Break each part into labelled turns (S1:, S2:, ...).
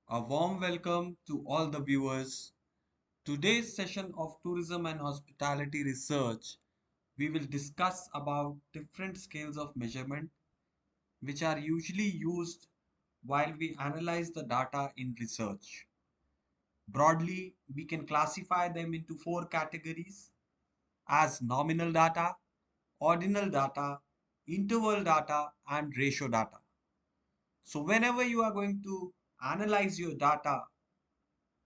S1: A warm welcome to all the viewers. Today's session of tourism and hospitality research, we will discuss about different scales of measurement which are usually used while we analyze the data in research. Broadly, we can classify them into four categories as nominal data, ordinal data, interval data, and ratio data. So whenever you are going to analyze your data,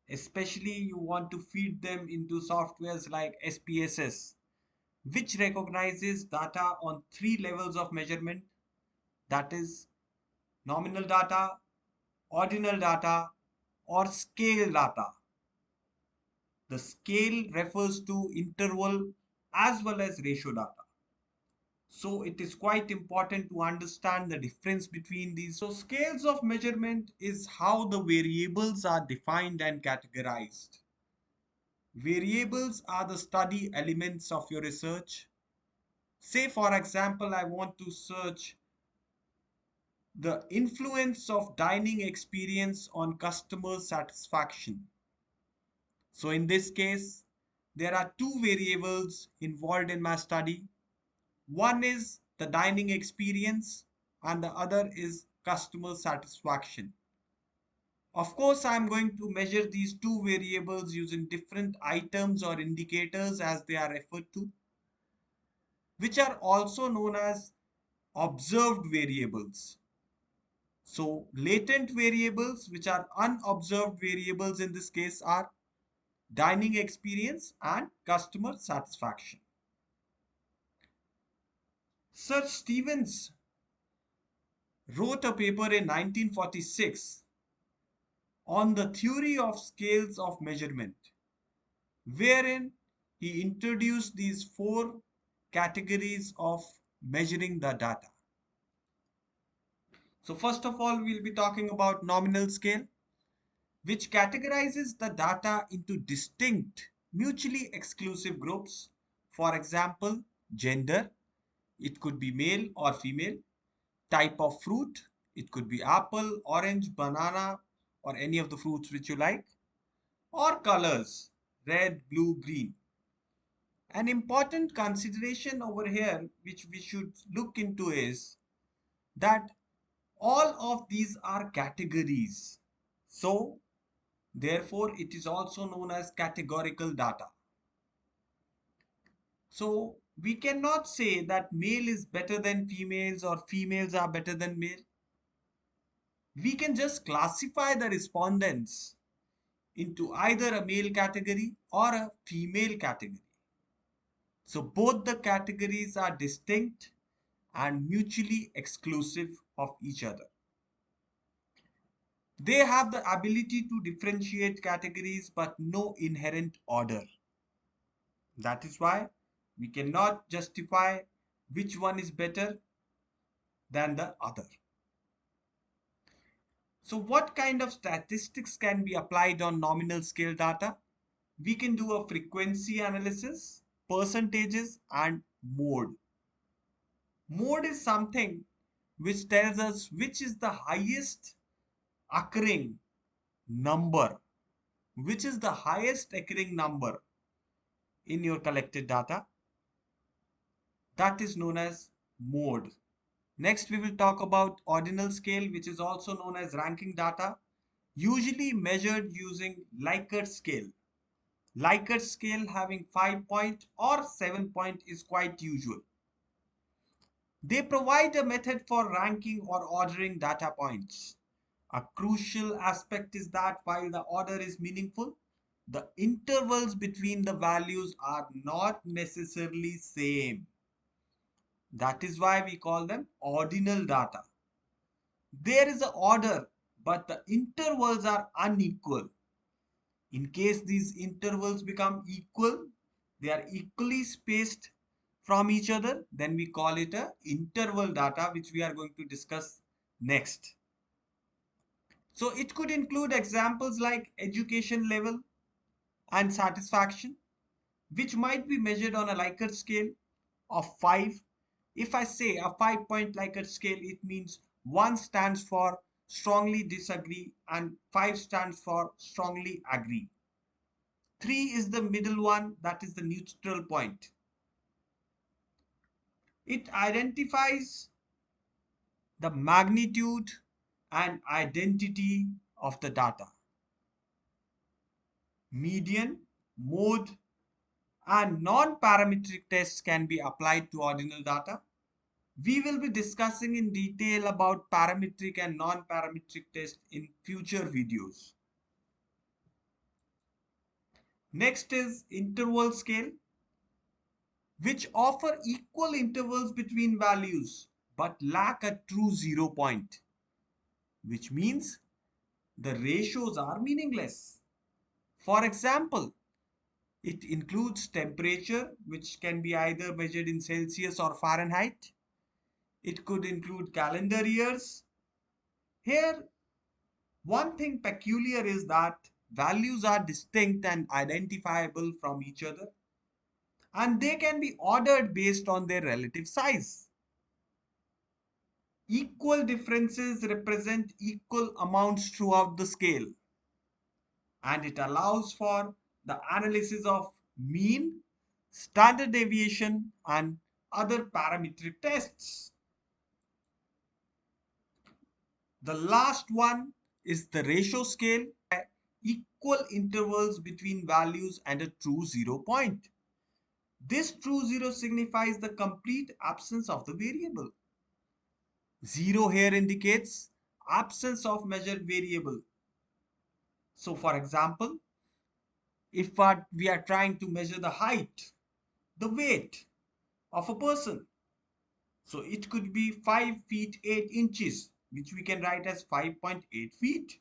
S1: especially you want to feed them into softwares like SPSS, which recognizes data on three levels of measurement, that is nominal data, ordinal data, or scale data. The scale refers to interval as well as ratio data. So it is quite important to understand the difference between these. So scales of measurement is how the variables are defined and categorized. Variables are the study elements of your research. Say, for example, I want to search the influence of dining experience on customer satisfaction. So, in this case, there are two variables involved in my study. One is the dining experience, and the other is customer satisfaction. Of course, I'm going to measure these two variables using different items or indicators as they are referred to, which are also known as observed variables. So latent variables, which are unobserved variables in this case, are dining experience and customer satisfaction. Sir Stevens wrote a paper in 1946 on the theory of scales of measurement, wherein he introduced these four categories of measuring the data. So first of all, we'll be talking about nominal scale, which categorizes the data into distinct, mutually exclusive groups. For example, gender, it could be male or female, type of fruit, it could be apple, orange, banana, or any of the fruits which you like, or colors, red, blue, green. An important consideration over here, which we should look into, is that all of these are categories. So, therefore, it is also known as categorical data. So, we cannot say that male is better than females or females are better than male. We can just classify the respondents into either a male category or a female category. So, both the categories are distinct and mutually exclusive of each other. They have the ability to differentiate categories but no inherent order. That is why we cannot justify which one is better than the other. So what kind of statistics can be applied on nominal scale data? We can do a frequency analysis, percentages, and mode. Mode is something which tells us which is the highest occurring number, which is the highest occurring number in your collected data. That is known as mode. Next, we will talk about ordinal scale, which is also known as ranking data, usually measured using Likert scale. Likert scale having 5 point or 7 point is quite usual. They provide a method for ranking or ordering data points. A crucial aspect is that while the order is meaningful, the intervals between the values are not necessarily same. That is why we call them ordinal data. There is an order, but the intervals are unequal. In case these intervals become equal, they are equally spaced from each other, then we call it a interval data, which we are going to discuss next. So it could include examples like education level and satisfaction, which might be measured on a Likert scale of 5. If I say a 5 point Likert scale, it means 1 stands for strongly disagree, and 5 stands for strongly agree. 3 is the middle one, that is the neutral point. It identifies the magnitude and identity of the data. Median, mode, and non-parametric tests can be applied to ordinal data. We will be discussing in detail about parametric and non-parametric tests in future videos. Next is interval scale, which offer equal intervals between values but lack a true 0 point, which means the ratios are meaningless. For example, it includes temperature, which can be either measured in Celsius or Fahrenheit. It could include calendar years. Here, one thing peculiar is that values are distinct and identifiable from each other, and they can be ordered based on their relative size. Equal differences represent equal amounts throughout the scale, and it allows for the analysis of mean, standard deviation, and other parametric tests. The last one is the ratio scale, equal intervals between values and a true 0 point. This true zero signifies the complete absence of the variable. Zero here indicates absence of measured variable. So for example, if we are trying to measure the height, the weight of a person, so it could be 5 feet 8 inches, which we can write as 5.8 feet.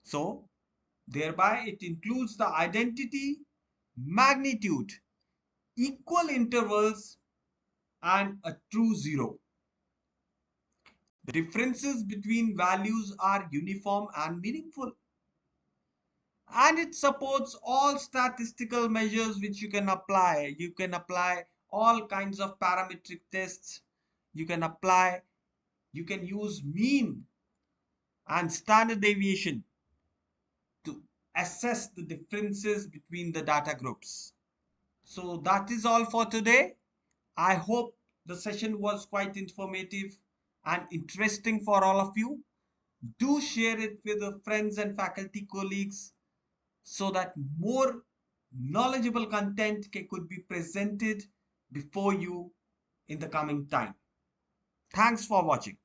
S1: So thereby it includes the identity, magnitude, equal intervals, and a true zero. The differences between values are uniform and meaningful. And it supports all statistical measures which you can apply. You can apply all kinds of parametric tests. You can apply, you can use mean and standard deviation to assess the differences between the data groups. So that is all for today. I hope the session was quite informative and interesting for all of you. Do share it with the friends and faculty colleagues so that more knowledgeable content could be presented before you in the coming time. Thanks for watching.